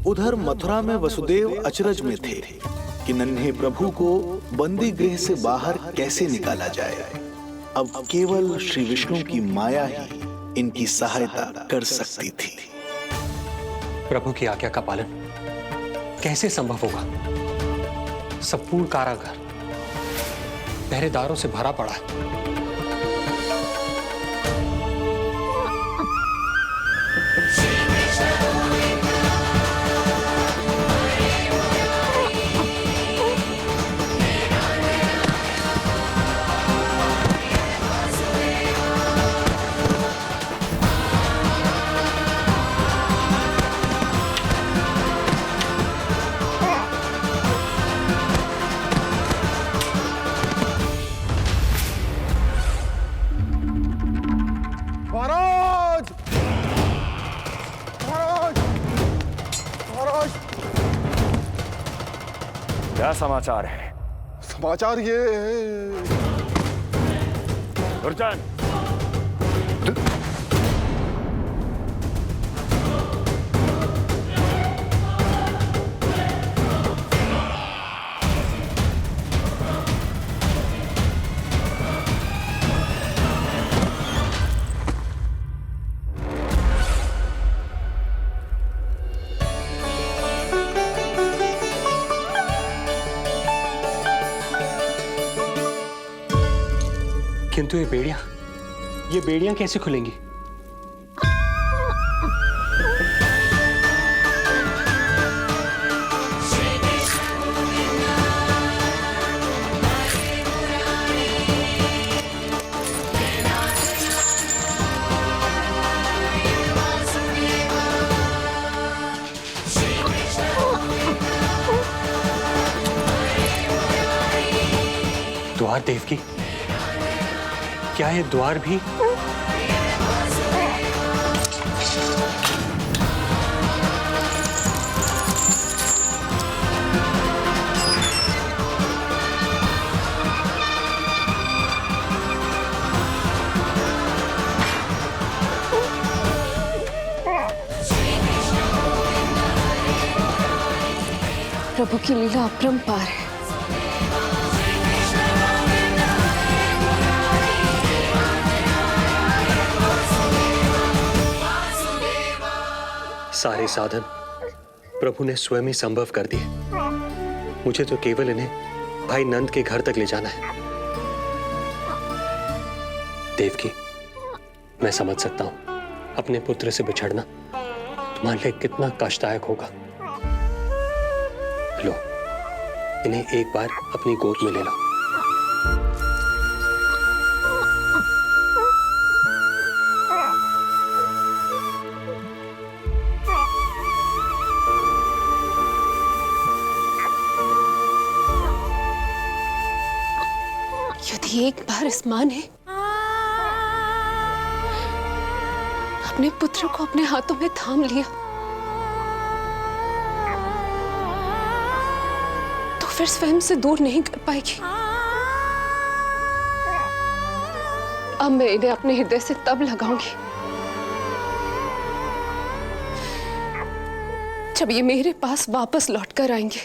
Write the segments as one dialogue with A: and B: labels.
A: उधर मथुरा में वसुदेव अचरज में थे कि नन्हे प्रभु को बंदी गृह से बाहर कैसे निकाला जाए। अब केवल श्री विष्णु की माया ही इनकी सहायता कर सकती थी।
B: प्रभु की आज्ञा का पालन कैसे संभव होगा? संपूर्ण कारागार पहरेदारों से भरा पड़ा है।
C: क्या समाचार है?
D: समाचार ये
C: दुर्जन,
B: किंतु ये बेड़ियां कैसे खुलेंगी? द्वार देवकी, क्या ये द्वार भी?
E: प्रभु की लीला अपरंपार है।
B: सारे साधन प्रभु ने स्वयं ही संभव कर दिए। मुझे तो केवल इन्हें भाई नंद के घर तक ले जाना है। देवकी, मैं समझ सकता हूं अपने पुत्र से बिछड़ना तुम्हारे लिए कितना कष्टदायक होगा। लो, इन्हें एक बार अपनी गोद में ले लो।
E: यदि एक बार इस मां ने अपने पुत्र को अपने हाथों में थाम लिया तो फिर स्वयं से दूर नहीं कर पाएगी। अब मैं इन्हें अपने हृदय से तब लगाऊंगी जब ये मेरे पास वापस लौट कर आएंगे।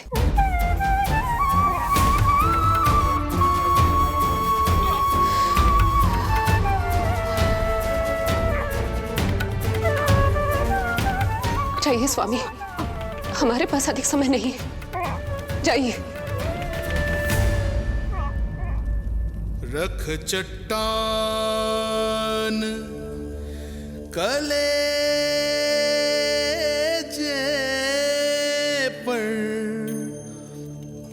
E: जाइए स्वामी, हमारे पास अधिक समय नहीं है, जाइए।
F: रख चट्टान कलेजे पर,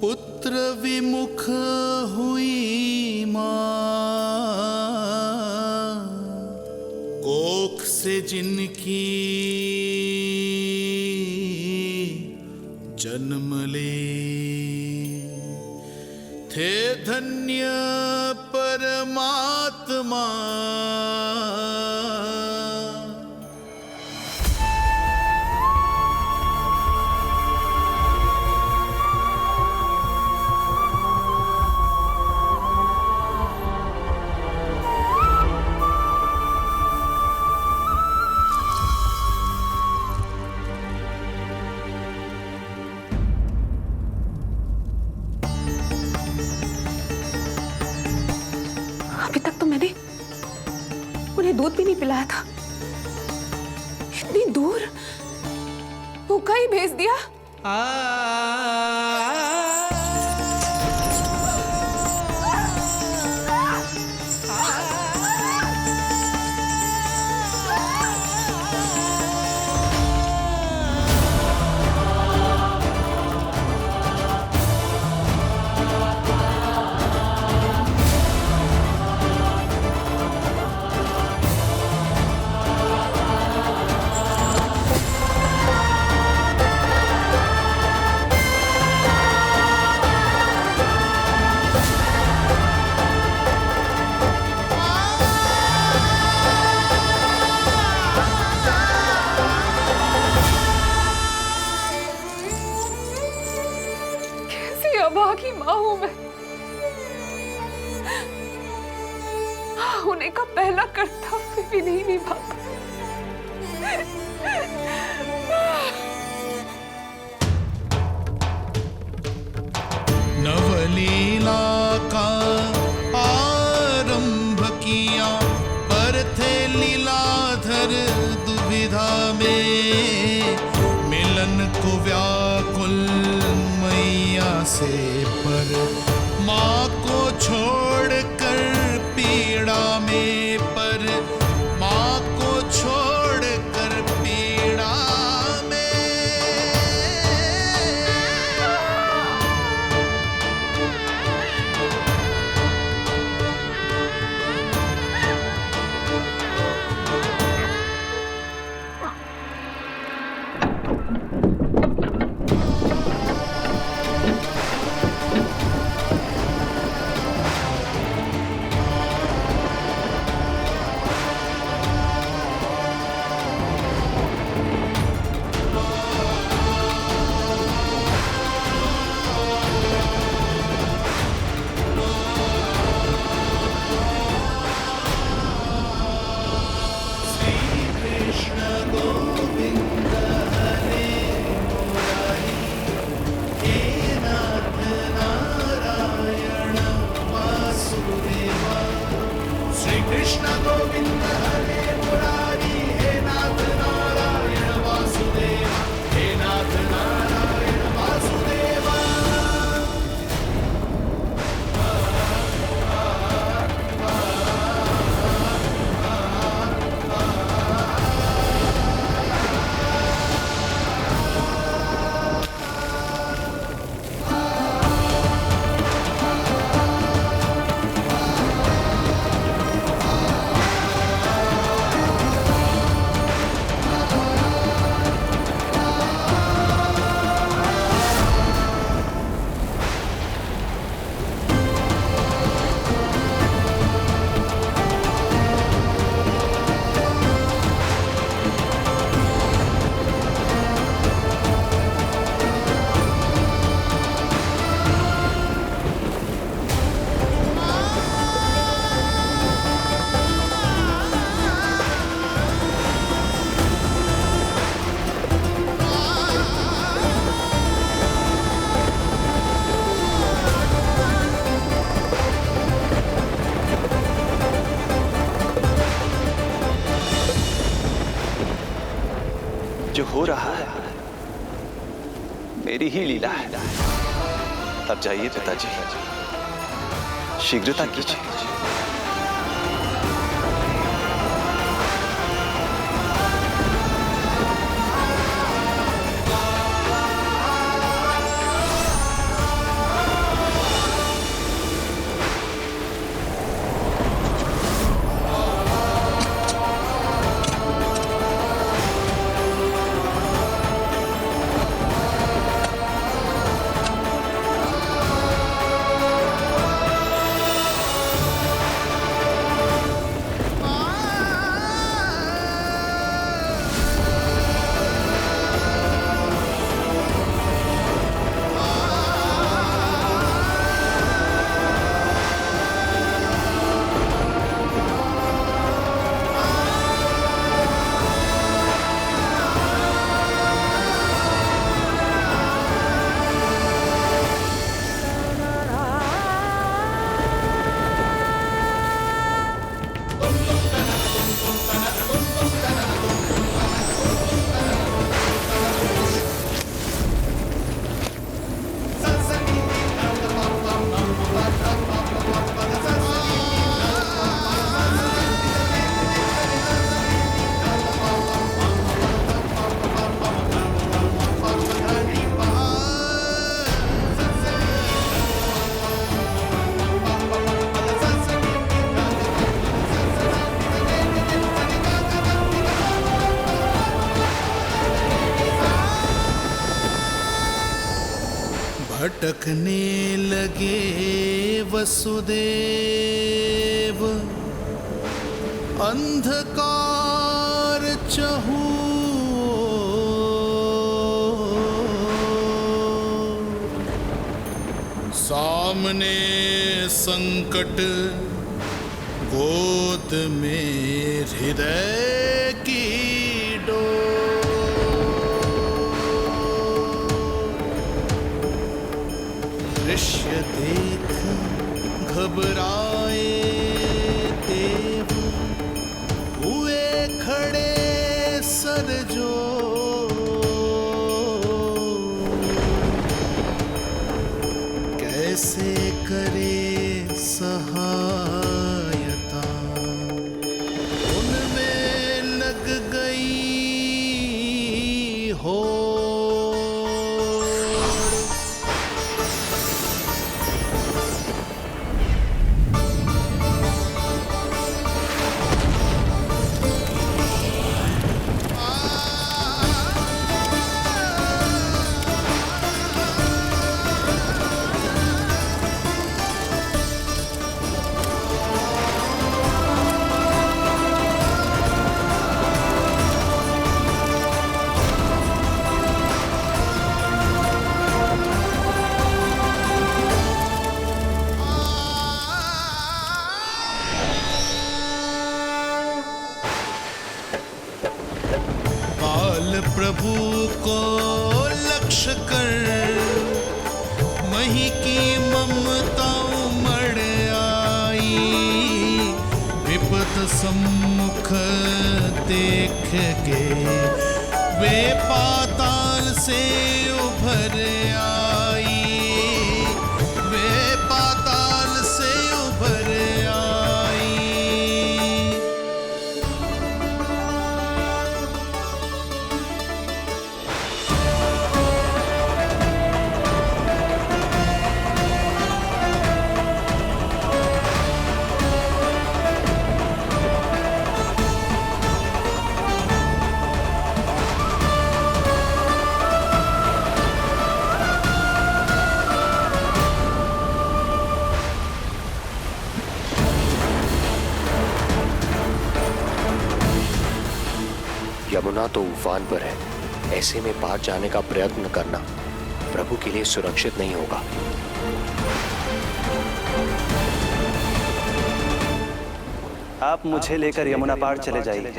F: पुत्र विमुख हुई मां, कोख से जिनकी जन्म ले, थे धन्य परमात्मा।
E: अभी तक तो मैंने उन्हें दूध भी नहीं पिलाया था। इतनी दूर भूखा ही भेज दिया। अभागी माँ हूं मैं। होने का पहला कर्तव्य भी नहीं निभा पाई।
F: नवलीला का आरंभ किया पर थे लीलाधर दुविधा में, मिलन को व्याकुल मैया से पर माँ को छोड़कर पीड़ा में, पर माँ को छोड़कर पीड़ा में।
D: जो हो रहा है मेरी ही लीला है। अब जाइए पिताजी, शीघ्रता कीजिए।
F: भटकने लगे वसुदेव, अंधकार चहूओर। सामने संकट, गोद में हृदय की दृश्य देख घबराए देव, हुए खड़े सर जो। कैसे करे सहायता, उनमें लग गई हो। प्रभु को लक्ष्य कर मही की ममता उमड़ आई। विपद सम्मुख देख के वे पाताल से उभर आई, वे पाताल से उभर आई।
B: यमुना तो उफान पर है, ऐसे में पार जाने का प्रयत्न करना प्रभु के लिए सुरक्षित नहीं होगा।
D: आप मुझे लेकर यमुना पार चले जाइए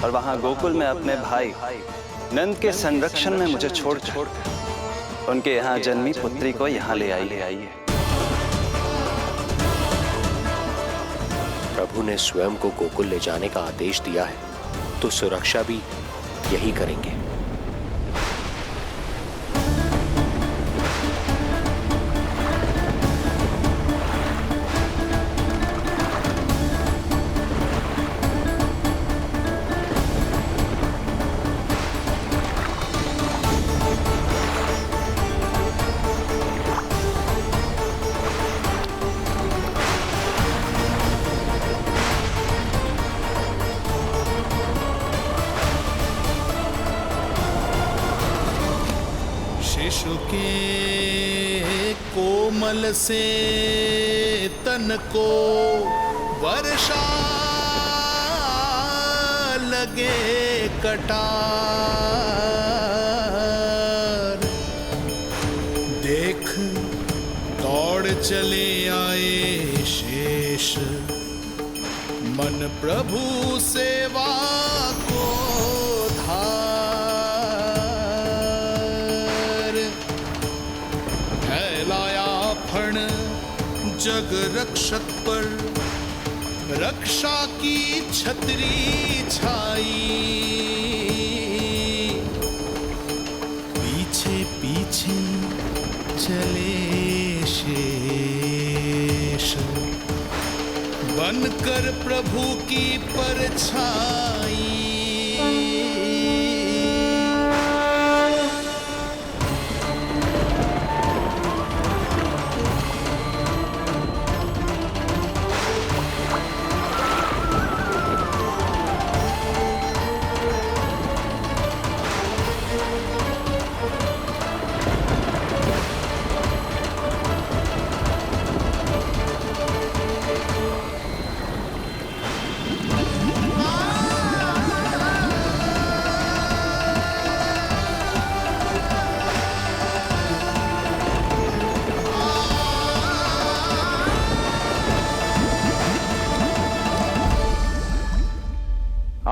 D: और वहां गोकुल में अपने भाई नंद के संरक्षण में मुझे छोड़कर उनके यहाँ जन्मी पुत्री को यहाँ ले आइए।
B: प्रभु ने स्वयं को गोकुल ले जाने का आदेश दिया है, तो सुरक्षा भी यही करेंगे।
F: शिशु के कोमल से तन को वर्षा लगे कटार। देख दौड़ चले आए शेष, मन प्रभु सेवा को जग रक्षक पर रक्षा की छतरी छाई। पीछे पीछे चले शेष, बनकर प्रभु की परछाई।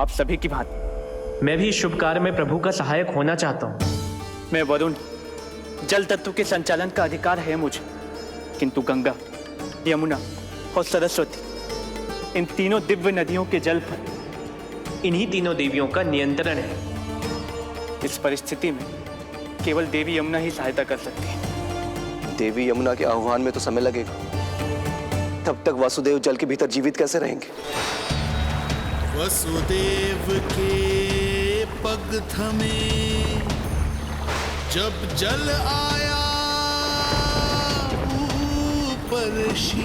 G: आप सभी की भांति
H: मैं भी इस शुभ कार्य में प्रभु का सहायक होना चाहता हूँ।
G: मैं वरुण, जल तत्व के संचालन का अधिकार है मुझे, किंतु गंगा, यमुना और सरस्वती, इन तीनों दिव्य नदियों के जल पर
H: इन्हीं तीनों देवियों का नियंत्रण है।
G: इस परिस्थिति में केवल देवी यमुना ही सहायता कर सकती है।
I: देवी यमुना के आह्वान में तो समय लगेगा, तब तक वासुदेव जल के भीतर जीवित कैसे रहेंगे?
F: वसुदेव के पग थमे जब जल आया ऊपर शीश,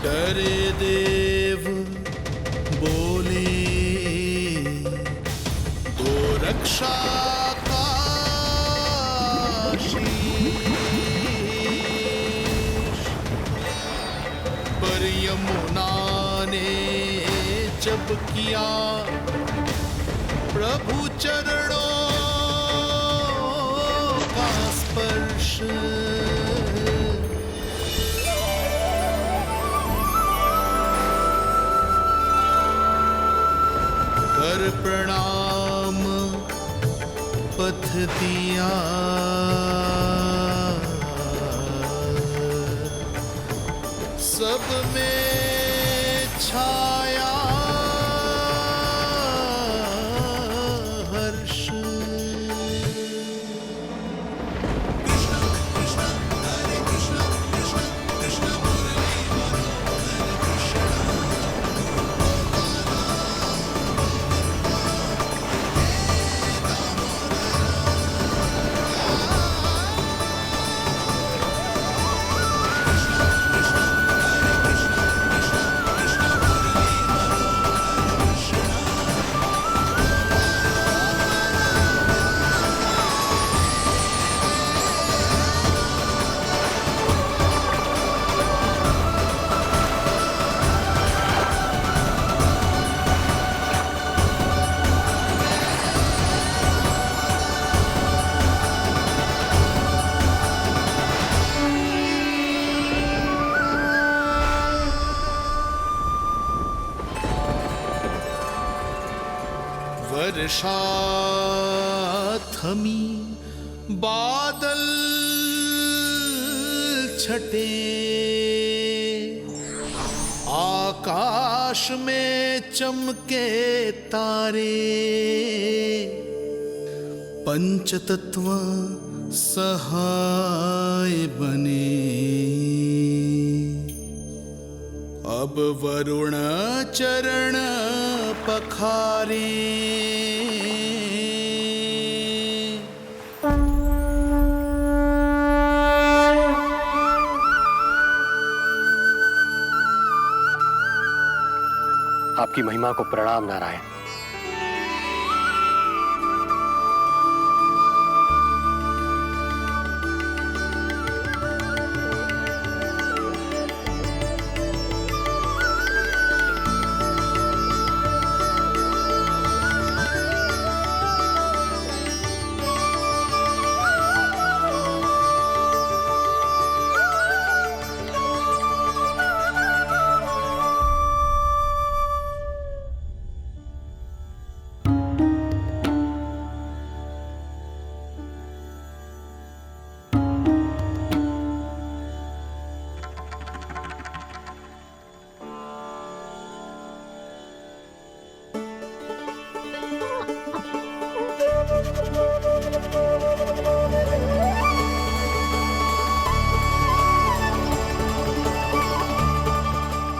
F: डरे देव बोले दो रक्षा का पर यमुना ने जब किया प्रभु चरणों का स्पर्श, कर प्रणाम पथ दिया, सब में छाया हर्ष। वर्षा थमी बादल छटे, आकाश में चमके तारे, पंचतत्व सहाय बने। अब वरुण चरण पखारे,
B: आपकी महिमा को प्रणाम नारायण।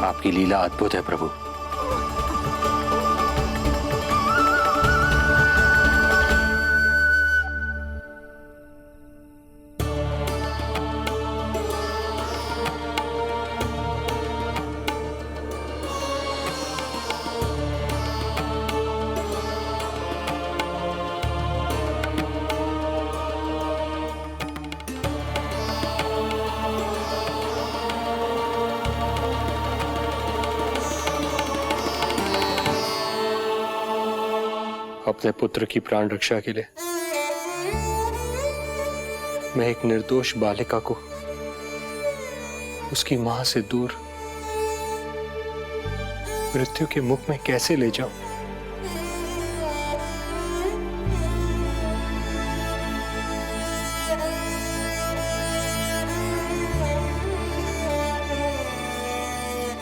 B: आपकी लीला अद्भुत है प्रभु। अपने पुत्र की प्राण रक्षा के लिए मैं एक निर्दोष बालिका को उसकी मां से दूर मृत्यु के मुख में कैसे ले जाऊं?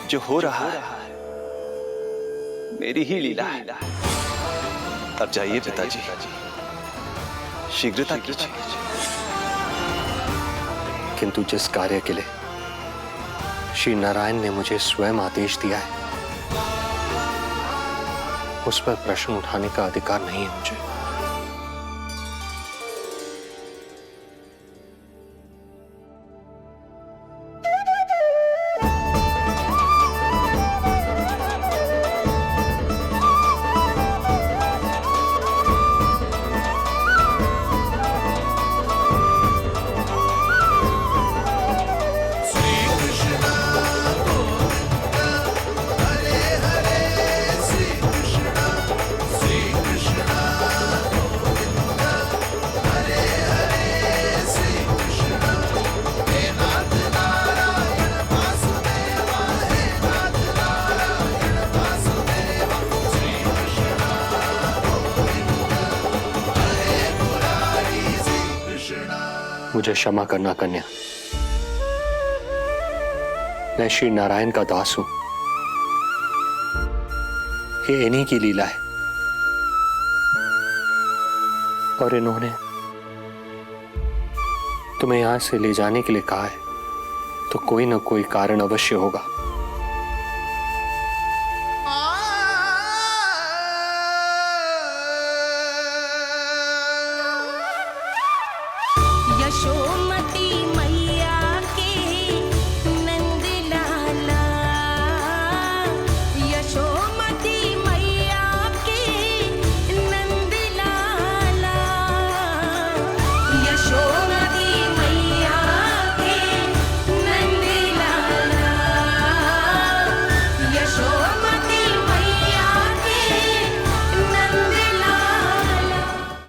D: जो हो रहा है मेरी ही लीला है। अब जाइए पिताजी, शीघ्रता कीजिए।
B: किंतु जिस कार्य के लिए श्री नारायण ने मुझे स्वयं आदेश दिया है, उस पर प्रश्न उठाने का अधिकार नहीं है मुझे। मुझे क्षमा करना कन्या, मैं श्री नारायण का दास हूं। ये इन्हीं की लीला है और इन्होंने तुम्हें यहां से ले जाने के लिए कहा है, तो कोई ना कोई कारण अवश्य होगा।